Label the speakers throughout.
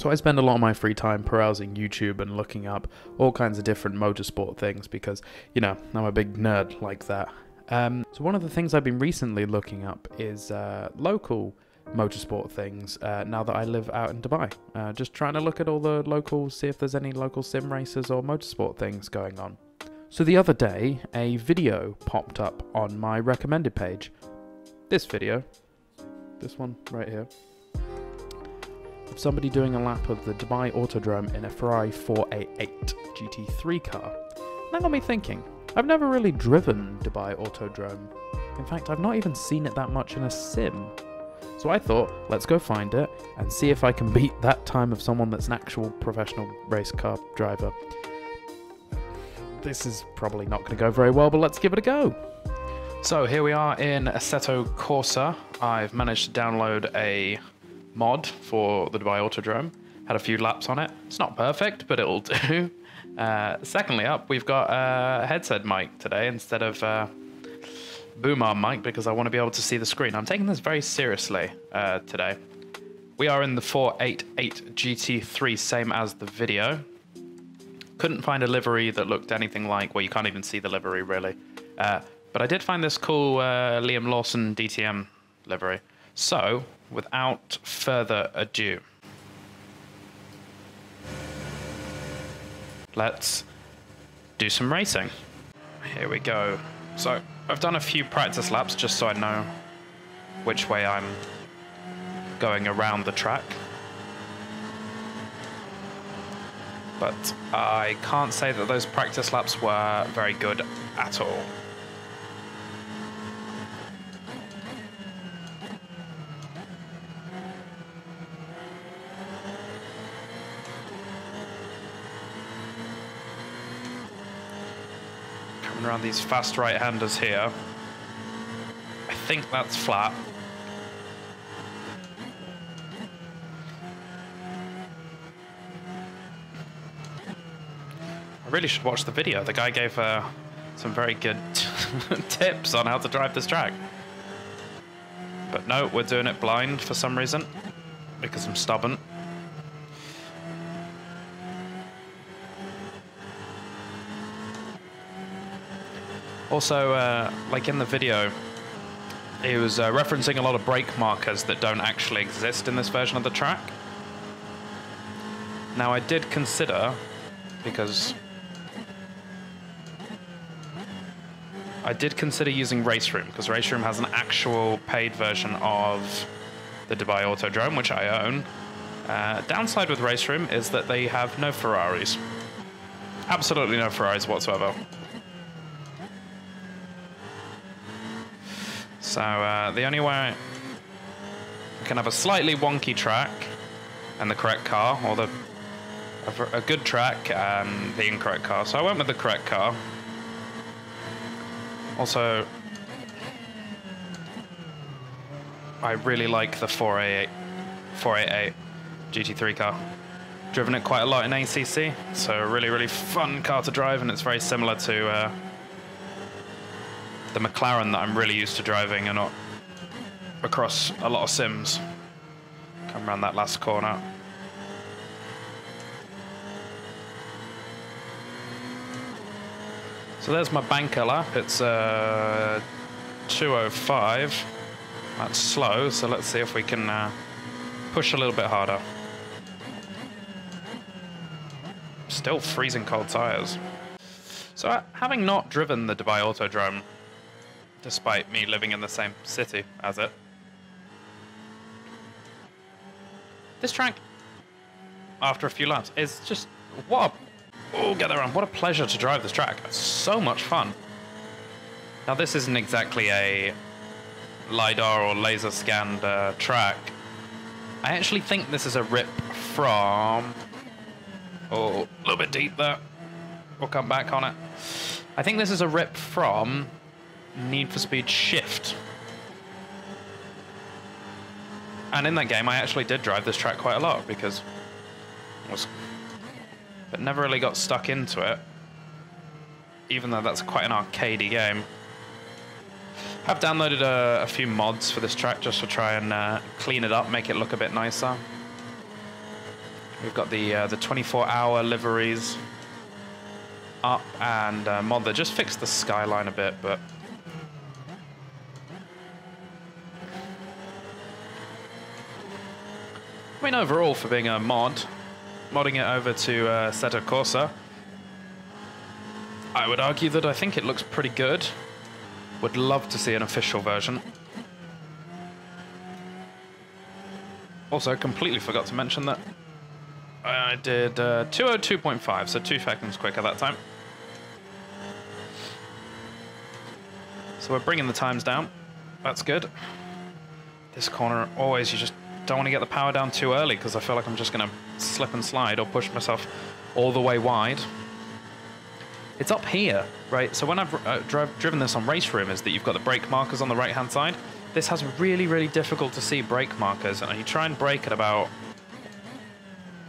Speaker 1: So I spend a lot of my free time perusing YouTube and looking up all kinds of different motorsport things because, you know, I'm a big nerd like that. So one of the things I've been recently looking up is local motorsport things now that I live out in Dubai. Just trying to look at all the locals, see if there's any local sim races or motorsport things going on. So the other day, a video popped up on my recommended page. This video, this one right here, of somebody doing a lap of the Dubai Autodrome in a Ferrari 488 GT3 car. That got me thinking, I've never really driven Dubai Autodrome. In fact, I've not even seen it that much in a sim. So I thought, let's go find it and see if I can beat that time of someone that's an actual professional race car driver. This is probably not going to go very well, but let's give it a go. So here we are in Assetto Corsa. I've managed to download a mod for the Dubai Autodrome. Had a few laps on it. It's not perfect, but it'll do. Secondly up, we've got a headset mic today instead of boom arm mic because I want to be able to see the screen. I'm taking this very seriously today. We are in the 488 GT3, same as the video. Couldn't find a livery that looked anything like, well, you can't even see the livery really. But I did find this cool Liam Lawson DTM livery. So, without further ado, let's do some racing. Here we go. So, I've done a few practice laps just so I know which way I'm going around the track. But I can't say that those practice laps were very good at all. Coming around these fast right-handers here. I think that's flat. I really should watch the video. The guy gave some very good tips on how to drive this track. But no, we're doing it blind for some reason, because I'm stubborn. Also, like in the video, he was referencing a lot of brake markers that don't actually exist in this version of the track. Now I did consider, because using Race Room, because Race Room has an actual paid version of the Dubai Autodrome, which I own. Downside with Race Room is that they have no Ferraris. Absolutely no Ferraris whatsoever. So the only way we can have a slightly wonky track and the correct car, or a good track and the incorrect car. So I went with the correct car. Also, I really like the 488 GT3 car. Driven it quite a lot in ACC, so a really, really fun car to drive, and it's very similar to the McLaren that I'm really used to driving and not across a lot of sims. Come around that last corner. So there's my banker lap. It's 2:05. That's slow, so let's see if we can push a little bit harder. Still freezing cold tires. So having not driven the Dubai Autodrome, despite me living in the same city as it, this track, after a few laps, is just get around. What a pleasure to drive this track. It's so much fun. Now this isn't exactly a LiDAR or laser scanned track. I actually think this is a rip from, oh, a little bit deep there. We'll come back on it. I think this is a rip from Need for Speed Shift. And in that game, I actually did drive this track quite a lot because but never really got stuck into it, even though that's quite an arcadey game. I've downloaded a few mods for this track just to try and clean it up, make it look a bit nicer. We've got the 24-hour liveries up, and mod that just fixed the skyline a bit, but I mean, overall, for being a modding it over to Assetto Corsa, I would argue that I think it looks pretty good. Would love to see an official version. Also, completely forgot to mention that I did 202.5, so 2 seconds quicker that time. So we're bringing the times down. That's good. This corner, always, you just don't want to get the power down too early, because I feel like I'm just going to slip and slide or push myself all the way wide. It's up here, right? So when I've driven this on Race Room, is that you've got the brake markers on the right-hand side. This has really, really difficult to see brake markers, and you try and brake at about...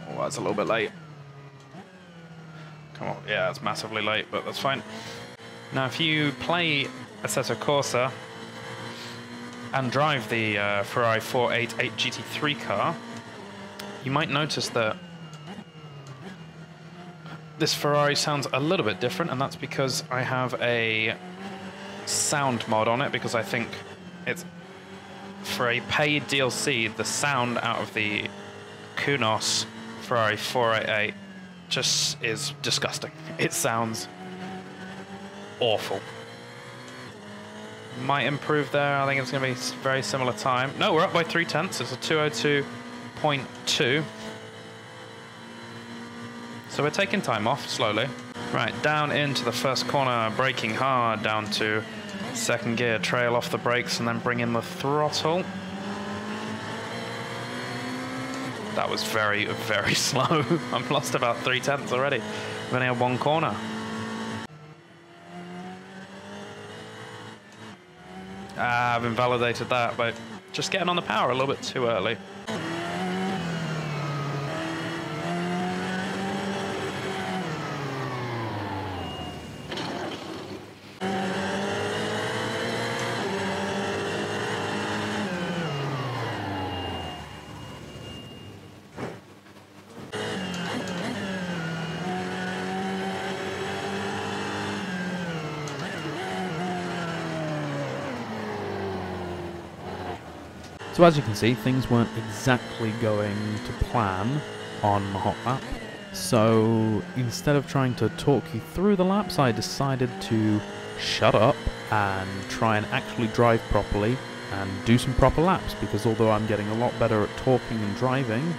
Speaker 1: Oh, that's a little bit late. Come on, yeah, it's massively late, but that's fine. Now, if you play Assetto Corsa and drive the Ferrari 488 GT3 car, you might notice that this Ferrari sounds a little bit different, and that's because I have a sound mod on it, because I think it's, for a paid DLC, the sound out of the Kunos Ferrari 488 just is disgusting. It sounds awful. Might improve there. I think it's going to be very similar time. No, we're up by 3/10. It's a 202.2. So we're taking time off slowly. Right, down into the first corner, braking hard, down to second gear, trail off the brakes, and then bring in the throttle. That was very, very slow. I've lost about 3/10 already. We've only had one corner. I've invalidated that by just getting on the power a little bit too early.
Speaker 2: So as you can see, things weren't exactly going to plan on the hot lap. So instead of trying to talk you through the laps, I decided to shut up and try and actually drive properly and do some proper laps, because although I'm getting a lot better at talking and driving,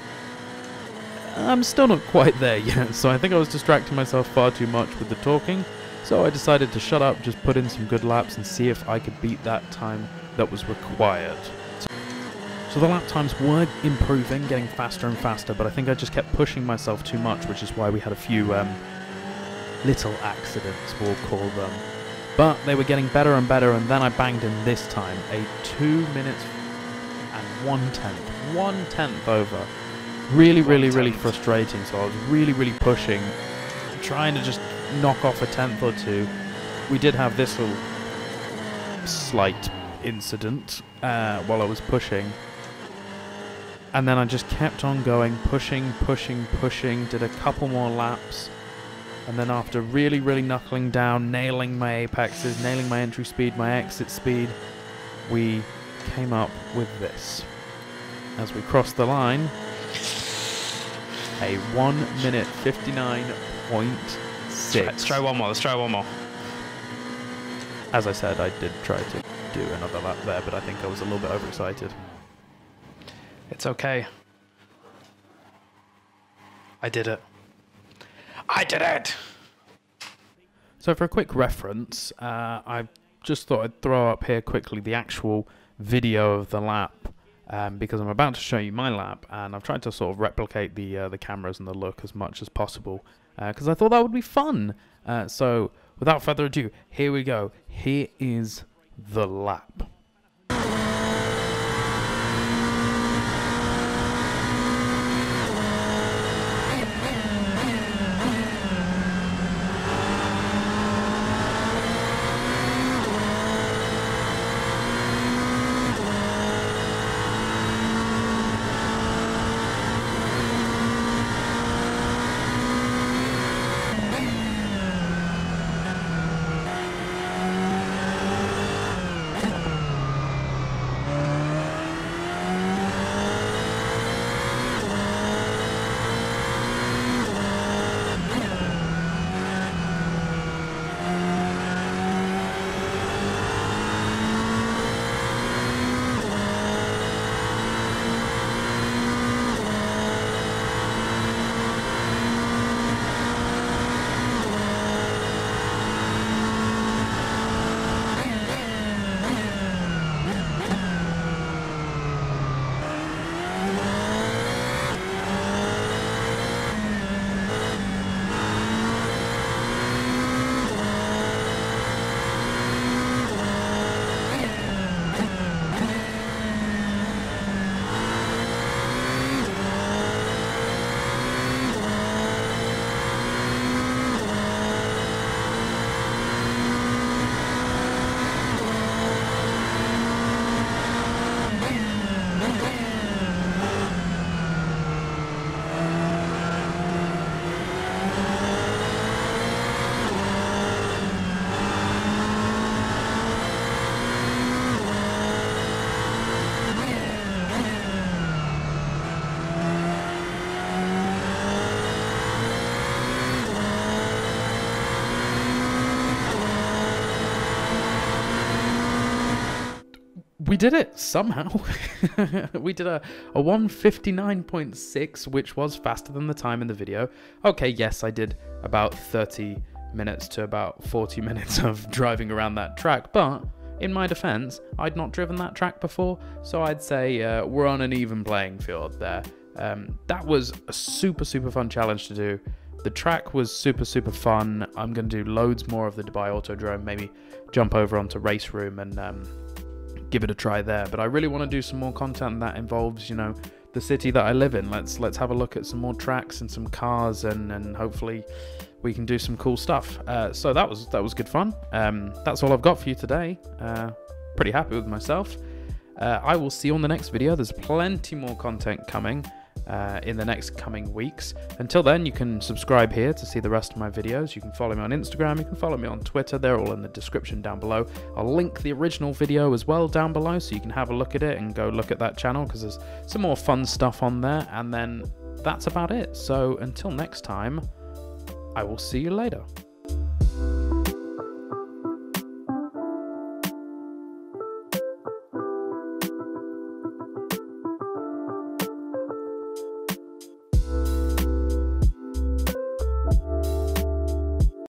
Speaker 2: I'm still not quite there yet. So I think I was distracting myself far too much with the talking. So I decided to shut up, just put in some good laps and see if I could beat that time that was required. So the lap times were improving, getting faster and faster, but I think I just kept pushing myself too much, which is why we had a few little accidents, we'll call them. But they were getting better and better, and then I banged in this time a 2 minutes and 1/10 over. Really frustrating, so I was really pushing, trying to just knock off a tenth or two. We did have this little slight incident while I was pushing. And then I just kept on going, pushing, did a couple more laps. And then after really knuckling down, nailing my apexes, nailing my entry speed, my exit speed, we came up with this. As we crossed the line, a 1 minute 59.6.
Speaker 1: Let's try one more,
Speaker 2: As I said, I did try to do another lap there, but I think I was a little bit overexcited.
Speaker 1: It's okay. I did it. I did it!
Speaker 2: So for a quick reference, I just thought I'd throw up here quickly the actual video of the lap, because I'm about to show you my lap, and I've tried to sort of replicate the cameras and the look as much as possible, because I thought that would be fun. So without further ado, here we go. Here is the lap.
Speaker 1: we did it somehow. We did a 1:59.6, which was faster than the time in the video. Okay, yes, I did about 30 minutes to about 40 minutes of driving around that track, but in my defense, I'd not driven that track before, so I'd say we're on an even playing field there. That was a super fun challenge to do. The track was super fun. I'm going to do loads more of the Dubai Autodrome, maybe jump over onto Race Room and give it a try there. But I really want to do some more content that involves, you know, the city that I live in. Let's have a look at some more tracks and some cars, and hopefully we can do some cool stuff. So that was good fun. That's all I've got for you today. Pretty happy with myself. I will see you on the next video. There's plenty more content coming in the next coming weeks. Until then, you can subscribe here to see the rest of my videos. You can follow me on Instagram, you can follow me on Twitter, they're all in the description down below. I'll link the original video as well down below, so you can have a look at it and go look at that channel, because there's some more fun stuff on there. And then that's about it. So until next time, I will see you later.